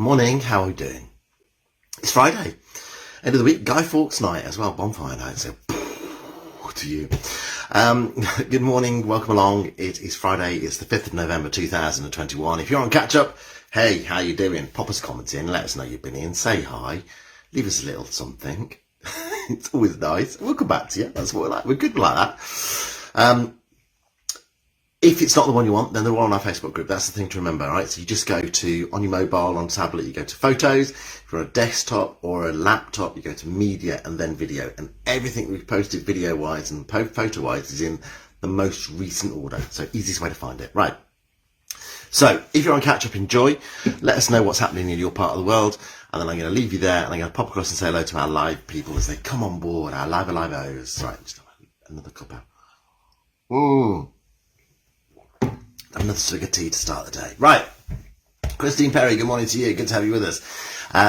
Morning, how are we doing? It's Friday, end of the week, Guy Fawkes night as well, bonfire night, so to you. Good morning, welcome along. It is Friday, it's the 5th of November 2021. If you're on catch up, hey, how you doing? Pop us a comment in, let us know you've been in, say hi, leave us a little something. It's always nice. We'll come back to you, that's what we're like, we're good like that. If it's not the one you want, then they're all on our Facebook group. That's the thing to remember, right? So you just go to, on your mobile, on tablet, you go to photos. If you're on a desktop or a laptop, you go to media and then video. And everything we've posted video-wise and photo-wise is in the most recent order. So easiest way to find it. Right. So if you're on catch-up, enjoy. Let us know what's happening in your part of the world. And then I'm going to leave you there and I'm going to pop across and say hello to our live people as they come on board, our live-O's. Right, just another cup out. Ooh. Another sugar tea to start the day. Right. Christine Perry, good morning to you. Good to have you with us.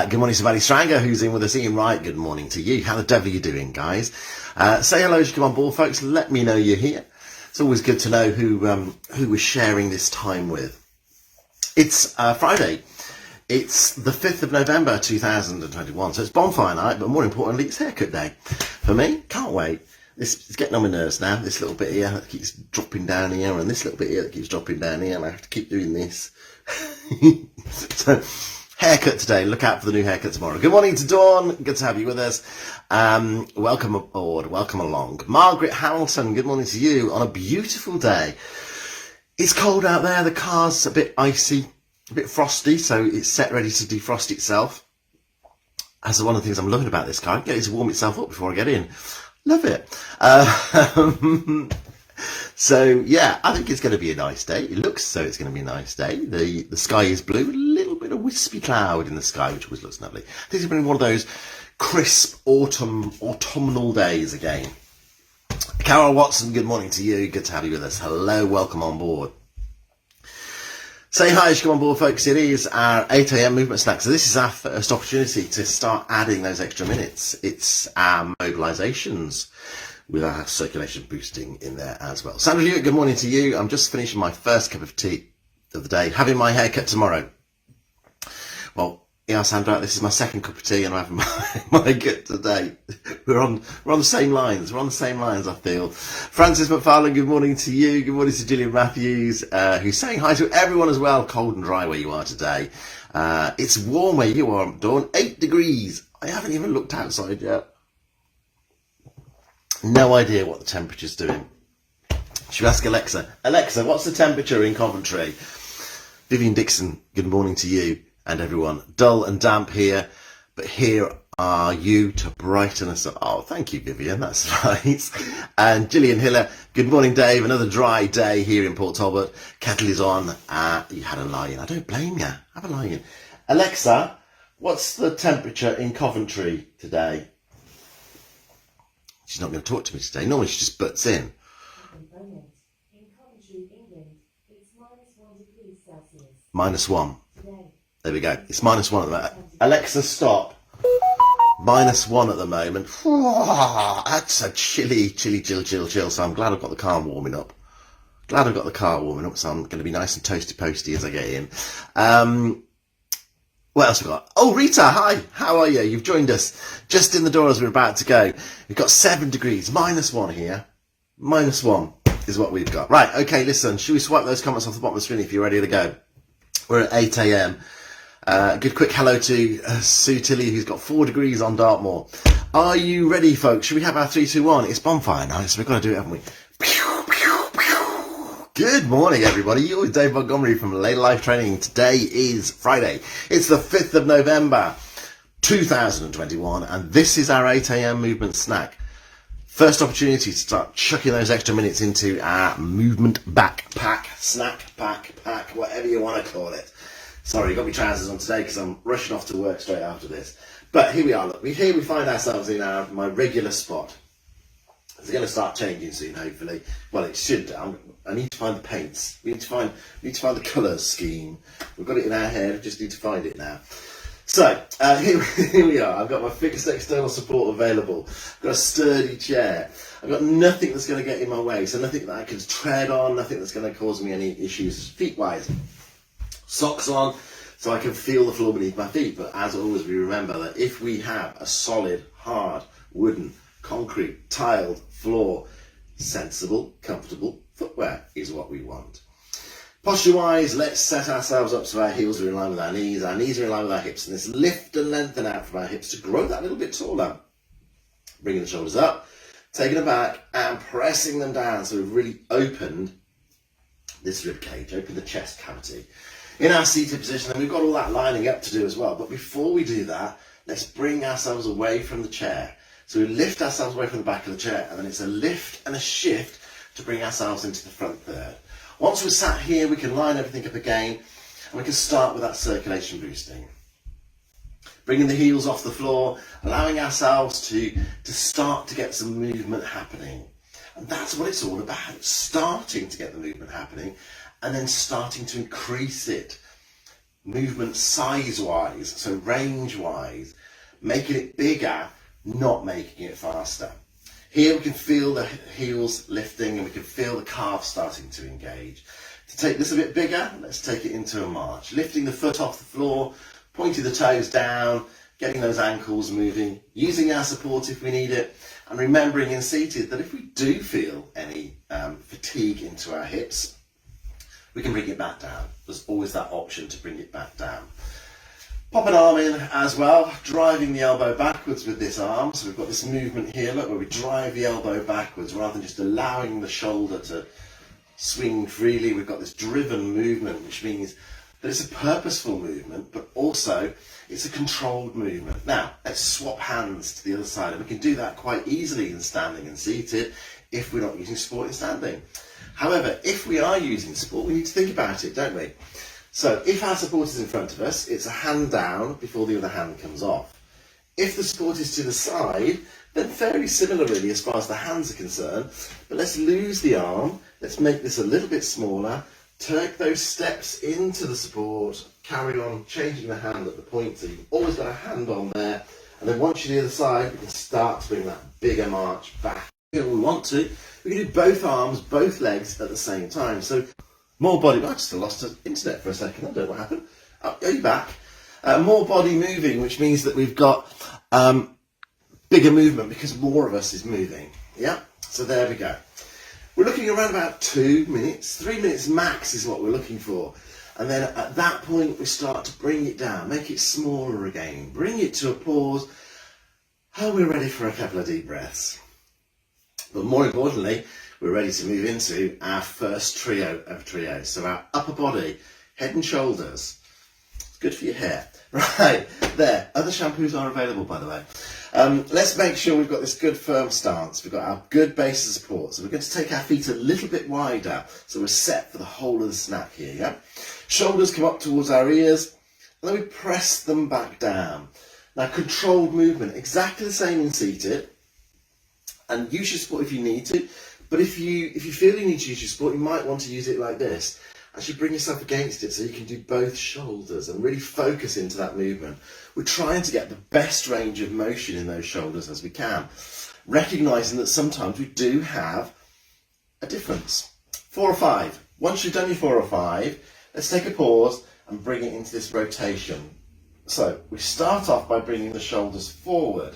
Good morning to Valley Stranger, who's in with us. Ian Wright, good morning to you. How the devil are you doing, guys? Say hello as you come on board, folks. Let me know you're here. It's always good to know who we're sharing this time with. It's Friday. It's the 5th of November 2021. So it's bonfire night, but more importantly, it's haircut day. For me, can't wait. It's getting on my nerves now, this little bit here that keeps dropping down here, and this little bit here that keeps dropping down here, and I have to keep doing this. So, haircut today. Look out for the new haircut tomorrow. Good morning to Dawn. Good to have you with us. Welcome aboard. Welcome along. Margaret Hamilton, good morning to you on a beautiful day. It's cold out there. The car's a bit icy, a bit frosty, so it's set ready to defrost itself. That's one of the things I'm loving about this car. I get it to warm itself up before I get in. Love it. So yeah, I think it's going to be a nice day. It looks so it's going to be a nice day. The sky is blue, a little bit of wispy cloud in the sky, which always looks lovely. I think it's been one of those crisp autumnal days again. Carol Watson, good morning to you. Good to have you with us. Hello, welcome on board. Say hi as you come on board, folks. It is our 8 a.m. movement snack. So this is our first opportunity to start adding those extra minutes. It's our mobilisations with our circulation boosting in there as well. Sandra Hewitt, good morning to you. I'm just finishing my first cup of tea of the day, having my haircut tomorrow. Well, yeah, Sandra, this is my second cup of tea and I'm having my cut today. We're on the same lines. We're on the same lines, I feel. Francis McFarlane, good morning to you. Good morning to Gillian Matthews, who's saying hi to everyone as well. Cold and dry where you are today. It's warm where you are, Dawn. 8 degrees. I haven't even looked outside yet. No idea what the temperature's doing. Should we ask Alexa? Alexa, what's the temperature in Coventry? Vivian Dixon, good morning to you. And everyone, dull and damp here, but here are you to brighten us up. Oh, thank you, Vivian, that's right. And Gillian Hiller, good morning, Dave. Another dry day here in Port Talbot. Kettle is on. You had a lie-in. I don't blame you. Have a lie-in. Alexa, what's the temperature in Coventry today? She's not going to talk to me today. Normally she just butts in. In Coventry, England, it's -1 degrees Celsius. -1. Today. There we go. It's -1 at the moment. Alexa, stop. -1 at the moment. That's a chill. So I'm glad I've got the car warming up. So I'm going to be nice and toasty as I get in. What else we got? Oh, Rita, hi. How are you? You've joined us just in the door as we're about to go. We've got 7 degrees. -1 here. -1 is what we've got. Right. Okay. Listen, should we swipe those comments off the bottom of the screen if you're ready to go? We're at 8 a.m. Good quick hello to Sue Tilley, who's got 4 degrees on Dartmoor. Are you ready, folks? Should we have our 3, 2, 1? It's bonfire night, so we've got to do it, haven't we? Good morning, everybody. You're with Dave Montgomery from Later Life Training. Today is Friday. It's the 5th of November, 2021, and this is our 8 a.m. movement snack. First opportunity to start chucking those extra minutes into our movement backpack, snack pack, whatever you want to call it. Sorry, got my trousers on today because I'm rushing off to work straight after this. But here we are. Look, here we find ourselves in my regular spot. It's going to start changing soon, hopefully. Well, it should. I need to find the paints. We need to find the colour scheme. We've got it in our head. We just need to find it now. So here we are. I've got my fixed external support available. I've got a sturdy chair. I've got nothing that's going to get in my way. So nothing that I can tread on. Nothing that's going to cause me any issues feet-wise. Socks on. so I can feel the floor beneath my feet. But as always, we remember that if we have a solid, hard, wooden, concrete, tiled floor, sensible, comfortable footwear is what we want. Posture-wise, let's set ourselves up so our heels are in line with our knees are in line with our hips, and let's lift and lengthen out from our hips to grow that little bit taller. Bringing the shoulders up, taking them back and pressing them down, so we've really opened this rib cage, opened the chest cavity. In our seated position, and we've got all that lining up to do as well, but before we do that, let's bring ourselves away from the chair. So we lift ourselves away from the back of the chair, and then it's a lift and a shift to bring ourselves into the front third. Once we're sat here, we can line everything up again, and we can start with that circulation boosting. Bringing the heels off the floor, allowing ourselves to start to get some movement happening. And that's what it's all about, starting to get the movement happening, and then starting to increase it. Movement size-wise, so range-wise, making it bigger, not making it faster. Here we can feel the heels lifting and we can feel the calves starting to engage. To take this a bit bigger, let's take it into a march. Lifting the foot off the floor, pointing the toes down, getting those ankles moving, using our support if we need it, and remembering in seated that if we do feel any fatigue into our hips, we can bring it back down. There's always that option to bring it back down. Pop an arm in as well, driving the elbow backwards with this arm. So we've got this movement here, look, where we drive the elbow backwards rather than just allowing the shoulder to swing freely. We've got this driven movement, which means that it's a purposeful movement, but also it's a controlled movement. Now, let's swap hands to the other side, and we can do that quite easily in standing and seated if we're not using support in standing. However, if we are using support, we need to think about it, don't we? So if our support is in front of us, it's a hand down before the other hand comes off. If the support is to the side, then fairly similar really as far as the hands are concerned, but let's lose the arm, let's make this a little bit smaller, take those steps into the support, carry on changing the hand at the point, so you've always got a hand on there, and then once you're to the other side, we can start to bring that bigger march back. If we want to, we can do both arms, both legs at the same time. So more body, I just lost the internet for a second, I don't know what happened. Oh, are you back? More body moving, which means that we've got bigger movement because more of us is moving. Yeah, so there we go. We're looking around about 2 minutes, 3 minutes max is what we're looking for. And then at that point, we start to bring it down, make it smaller again, bring it to a pause. Oh, we're ready for a couple of deep breaths. But more importantly, we're ready to move into our first trio of trios. So our upper body, head and shoulders. It's good for your hair. Right, there. Other shampoos are available, by the way. Let's make sure we've got this good firm stance. We've got our good base of support. So we're going to take our feet a little bit wider. So we're set for the whole of the snap here, yeah? Shoulders come up towards our ears. And then we press them back down. Now, controlled movement. Exactly the same in seated. And use your support if you need to. But if you feel you need to use your support, you might want to use it like this. Actually bring yourself against it so you can do both shoulders and really focus into that movement. We're trying to get the best range of motion in those shoulders as we can, recognising that sometimes we do have a difference. 4 or 5. Once you've done your 4 or 5, let's take a pause and bring it into this rotation. So we start off by bringing the shoulders forward,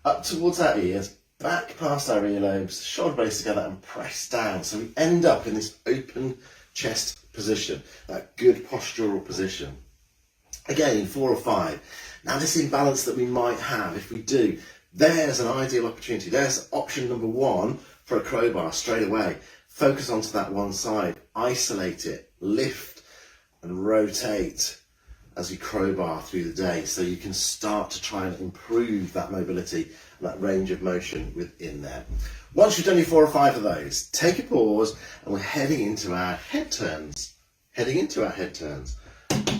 up towards our ears, back past our earlobes, shoulder blades together and press down. So we end up in this open chest position, that good postural position. Again, 4 or 5. Now this imbalance that we might have, if we do, there's an ideal opportunity. There's option number 1 for a crowbar straight away. Focus onto that one side, isolate it, lift and rotate as you crowbar through the day, so you can start to try and improve that mobility and that range of motion within there. Once you've done your 4 or 5 of those, take a pause and we're heading into our head turns.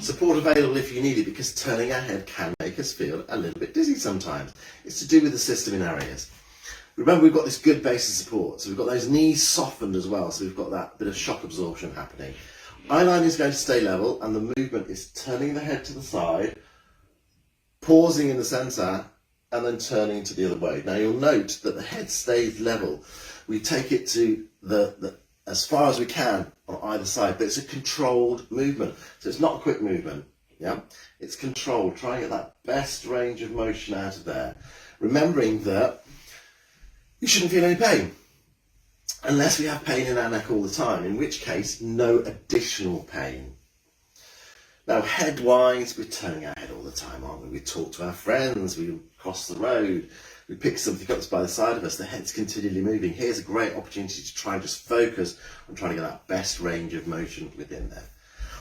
Support available if you need it, because turning our head can make us feel a little bit dizzy sometimes. It's to do with the system in our ears. Remember, we've got this good base of support, so we've got those knees softened as well, so we've got that bit of shock absorption happening. Eye line is going to stay level, and the movement is turning the head to the side, pausing in the centre, and then turning to the other way. Now you'll note that the head stays level. We take it to the as far as we can on either side, but it's a controlled movement. So it's not a quick movement. Yeah, it's controlled. Try and get that best range of motion out of there. Remembering that you shouldn't feel any pain unless we have pain in our neck all the time, in which case no additional pain. Now, head-wise, we're turning our head all the time, aren't we? We talk to our friends, we cross the road, we pick something up by the side of us, the head's continually moving. Here's a great opportunity to try and just focus on trying to get that best range of motion within there.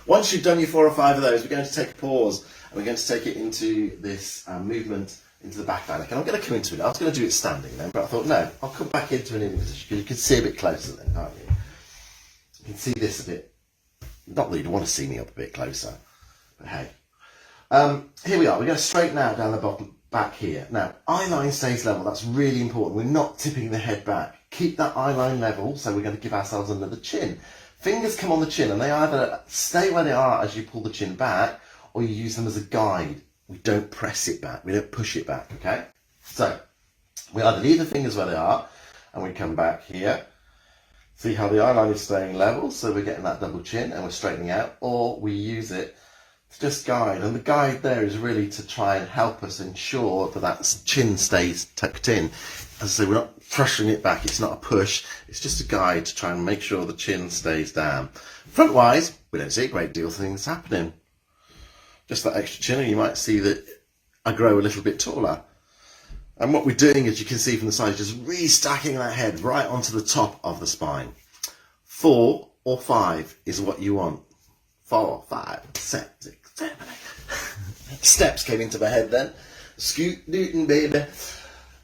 Once you've done your 4 or 5 of those, we're going to take a pause and we're going to take it into this movement into the back line. And I'm going to come into it. I was going to do it standing then, but I thought, no, I'll come back into an in position because you can see a bit closer then, can't you? You can see this a bit. Not that you'd want to see me up a bit closer, but hey. Here we are. We're going to straighten out down the bottom back here. Now, eye line stays level. That's really important. We're not tipping the head back. Keep that eye line level, so we're going to give ourselves another chin. Fingers come on the chin and they either stay where they are as you pull the chin back or you use them as a guide. We don't press it back, we don't push it back, okay? So, we either leave the fingers where they are and we come back here. See how the eyeline is staying level, so we're getting that double chin and we're straightening out, or we use it to just guide. And the guide there is really to try and help us ensure that that chin stays tucked in. As I say, we're not pushing it back, it's not a push, it's just a guide to try and make sure the chin stays down. Front-wise, we don't see a great deal of things happening. Just that extra chin, and you might see that I grow a little bit taller. And what we're doing, as you can see from the side, is just restacking that head right onto the top of the spine. 4 or 5 is what you want. 4, 5, 6, 7, 8. Steps came into my head then. Scoot Newton, baby.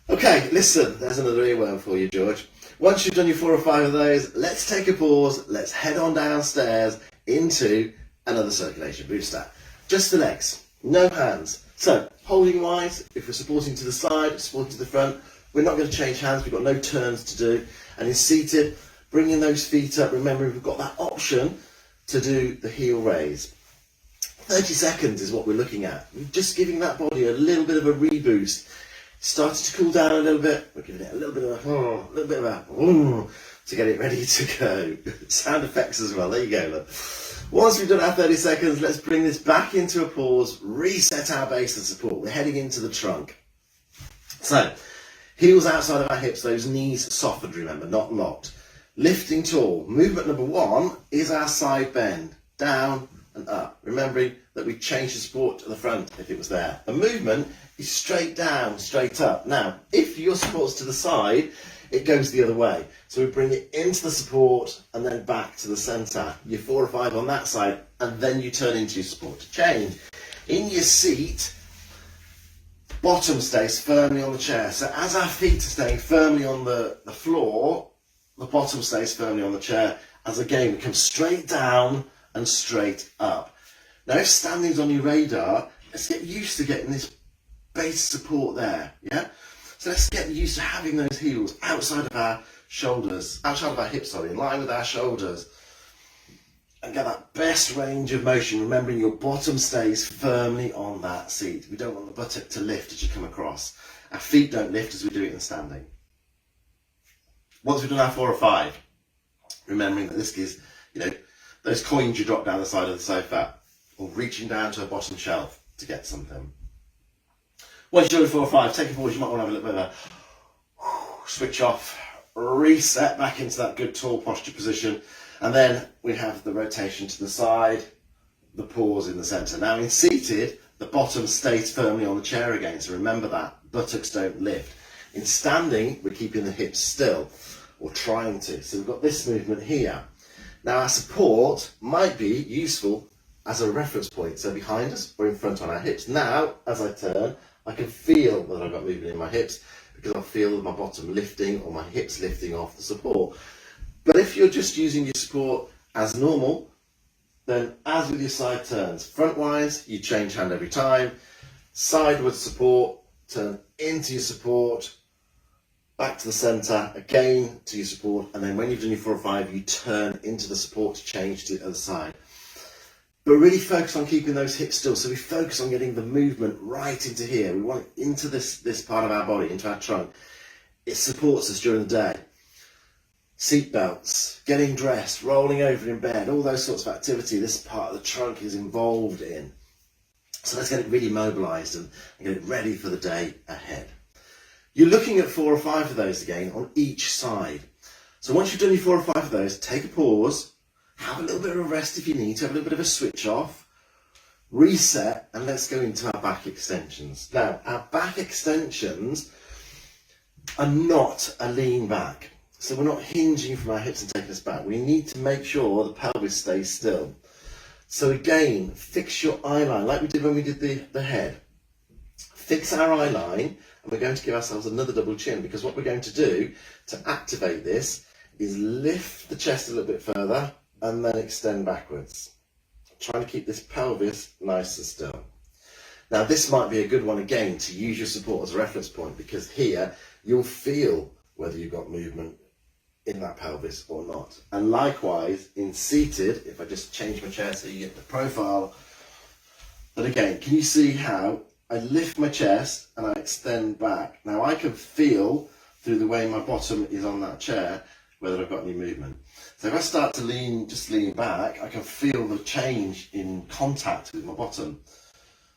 Okay, listen, there's another earworm for you, George. Once you've done your 4 or 5 of those, let's take a pause. Let's head on downstairs into another circulation booster. Just the legs, no hands. So, holding wise, if we're supporting to the side, supporting to the front, we're not going to change hands. We've got no turns to do. And in seated, bringing those feet up. Remembering we've got that option to do the heel raise. 30 seconds is what we're looking at. We're just giving that body a little bit of a reboost. Started to cool down a little bit. We're giving it a little bit of a to get it ready to go. Sound effects as well. There you go. Look. Once we've done our 30 seconds, let's bring this back into a pause, reset our base and support. We're heading into the trunk. So, heels outside of our hips, those knees softened, remember, not locked. Lifting tall. Movement number 1 is our side bend. Down and up. Remembering that we changed the support to the front if it was there. The movement is straight down, straight up. Now, if your support's to the side, it goes the other way. So we bring it into the support and then back to the centre. Your 4 or 5 on that side, and then you turn into your support to change. In your seat, bottom stays firmly on the chair. So as our feet are staying firmly on the floor, the bottom stays firmly on the chair. As again, we come straight down and straight up. Now, if standing's on your radar, let's get used to getting this base support there, yeah? So let's get used to having those heels outside of our shoulders, outside of our hips, sorry, in line with our shoulders. And get that best range of motion, remembering your bottom stays firmly on that seat. We don't want the buttock to lift as you come across. Our feet don't lift as we do it in standing. Once we've done our 4 or 5, remembering that this is, those coins you drop down the side of the sofa, or reaching down to a bottom shelf to get something. Once you're doing 4 or 5, take a pause. You might want to have a little bit of a switch off, reset back into that good tall posture position, and then we have the rotation to the side, the pause in the centre. Now in seated, the bottom stays firmly on the chair again, so remember that, buttocks don't lift. In standing, we're keeping the hips still, or trying to. So we've got this movement here. Now our support might be useful as a reference point, so behind us or in front on our hips. Now, as I turn, I can feel that I've got movement in my hips because I feel my bottom lifting or my hips lifting off the support. But if you're just using your support as normal, then as with your side turns, front-wise, you change hand every time, sideways support, turn into your support, back to the centre, again to your support, and then when you've done your 4 or 5, you turn into the support to change to the other side. But really focus on keeping those hips still. So we focus on getting the movement right into here. We want it into this part of our body, into our trunk. It supports us during the day. Seat belts, getting dressed, rolling over in bed, all those sorts of activity this part of the trunk is involved in. So let's get it really mobilised and get it ready for the day ahead. You're looking at 4 or 5 of those again on each side. So once you've done your 4 or 5 of those, take a pause, have a little bit of a rest if you need to, have a little bit of a switch off, reset, and let's go into our back extensions. Now, our back extensions are not a lean back. So we're not hinging from our hips and taking us back. We need to make sure the pelvis stays still. So again, fix your eye line like we did when we did the head. Fix our eye line, and we're going to give ourselves another double chin, because what we're going to do to activate this is lift the chest a little bit further and then extend backwards. Trying to keep this pelvis nice and still. Now this might be a good one again to use your support as a reference point, because here you'll feel whether you've got movement in that pelvis or not. And likewise in seated, if I just change my chair so you get the profile, but again, can you see how I lift my chest and I extend back? Now I can feel through the way my bottom is on that chair whether I've got any movement. So if I start to lean back, I can feel the change in contact with my bottom.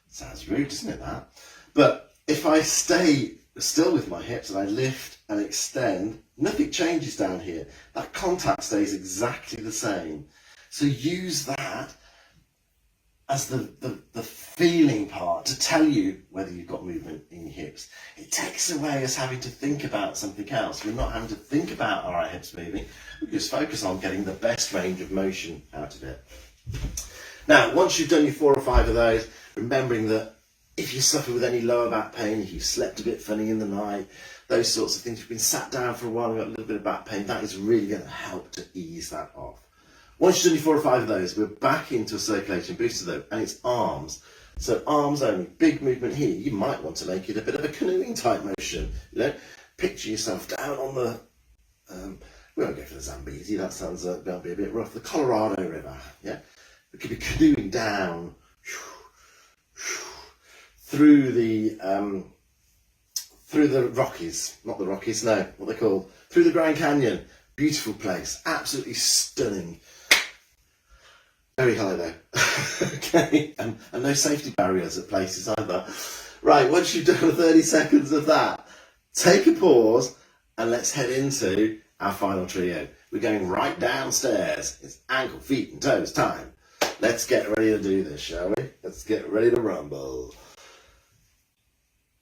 Sounds rude, doesn't it, that? But if I stay still with my hips and I lift and extend, nothing changes down here. That contact stays exactly the same. So use that as the feeling part to tell you whether you've got movement in your hips. It takes away us having to think about something else. We're not having to think about our hips moving. We just focus on getting the best range of motion out of it. Now, once you've done your 4 or 5 of those, remembering that if you suffer with any lower back pain, if you've slept a bit funny in the night, those sorts of things, you've been sat down for a while and got a little bit of back pain, that is really going to help to ease that off. Once you've done your 4 or 5 of those, we're back into a circulation booster though, and it's arms. So arms only, big movement here. You might want to make it a bit of a canoeing type motion. You know, picture yourself down on the, we won't go for the Zambezi, that sounds going to be a bit rough, the Colorado River, yeah? We could be canoeing down through the Rockies, not the Rockies, no, what they're called, through the Grand Canyon. Beautiful place, absolutely stunning. Very high though. Okay, and no safety barriers at places either. Right, once you've done 30 seconds of that, take a pause and let's head into our final trio. We're going right downstairs. It's ankle, feet and toes time. Let's get ready to do this, shall we? Let's get ready to rumble.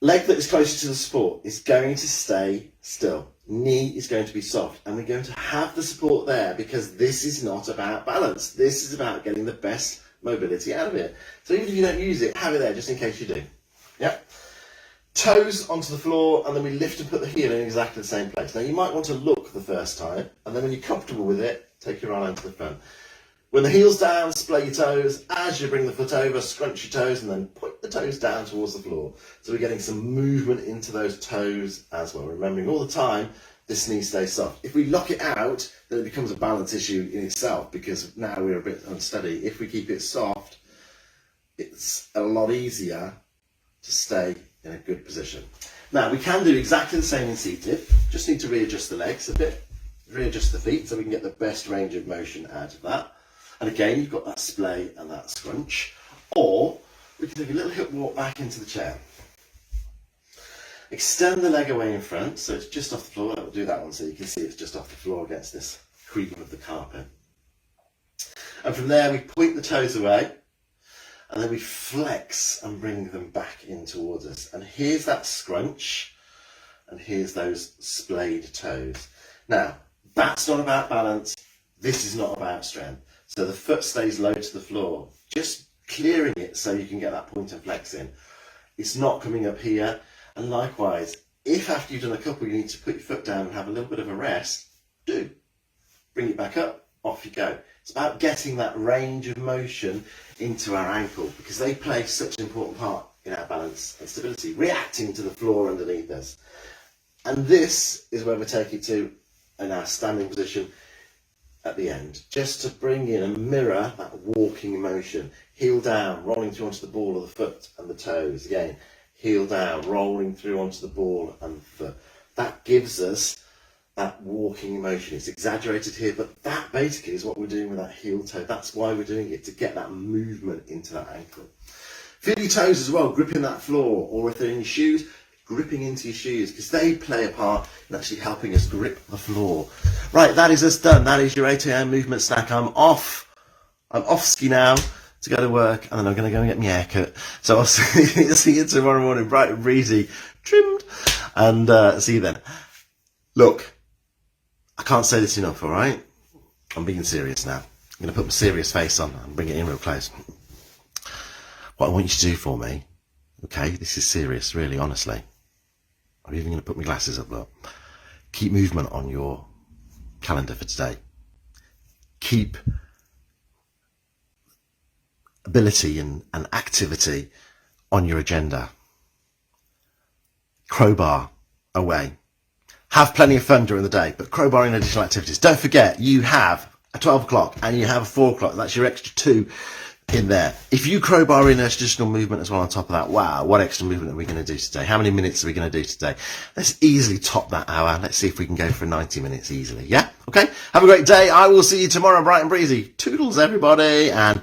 Leg that is closer to the support is going to stay still. Knee is going to be soft, and we're going to have the support there because this is not about balance. This is about getting the best mobility out of it. So even if you don't use it, have it there just in case you do. Yep. Toes onto the floor, and then we lift and put the heel in exactly the same place. Now you might want to look the first time, and then when you're comfortable with it, take your right hand to the front. When the heel's down, splay your toes. As you bring the foot over, scrunch your toes and then point the toes down towards the floor. So we're getting some movement into those toes as well. Remembering all the time, this knee stays soft. If we lock it out, then it becomes a balance issue in itself because now we're a bit unsteady. If we keep it soft, it's a lot easier to stay in a good position. Now we can do exactly the same in seated. Just need to readjust the legs a bit, readjust the feet so we can get the best range of motion out of that. And again, you've got that splay and that scrunch. Or we can take a little hip walk back into the chair. Extend the leg away in front, so it's just off the floor. We'll do that one so you can see it's just off the floor against this creaking of the carpet. And from there, we point the toes away, and then we flex and bring them back in towards us. And here's that scrunch, and here's those splayed toes. Now, that's not about balance. This is not about strength. So the foot stays low to the floor, just clearing it so you can get that point and flex in. It's not coming up here. And likewise, if after you've done a couple you need to put your foot down and have a little bit of a rest, do. Bring it back up, off you go. It's about getting that range of motion into our ankle because they play such an important part in our balance and stability, reacting to the floor underneath us. And this is where we take it to in our standing position at the end, just to bring in and mirror that walking motion. Heel down, rolling through onto the ball of the foot and the toes. Again, heel down, rolling through onto the ball and the foot. That gives us that walking motion. It's exaggerated here, but that basically is what we're doing with that heel toe. That's why we're doing it, to get that movement into that ankle. Feel your toes as well, gripping that floor, or if they're in your shoes, gripping into your shoes, because they play a part in actually helping us grip the floor. Right, that is us done. That is your 8 a.m. movement snack. I'm off ski now to go to work, and then I'm going to go and get my haircut. So I'll see you tomorrow morning, bright and breezy, trimmed, and see you then. Look, I can't say this enough, all right? I'm being serious now. I'm going to put my serious face on and bring it in real close. What I want you to do for me, okay, this is serious, really, honestly. I'm even going to put my glasses up, look. Keep movement on your calendar for today. Keep ability and activity on your agenda. Crowbar away. Have plenty of fun during the day, but crowbar in additional activities. Don't forget, you have a 12 o'clock and you have a 4 o'clock. That's your extra 2 in there. If you crowbar in additional movement as well on top of that, wow, what extra movement are we going to do today? How many minutes are we going to do today? Let's easily top that hour. Let's see if we can go for 90 minutes easily. Yeah? Okay? Have a great day. I will see you tomorrow, bright and breezy. Toodles, everybody, and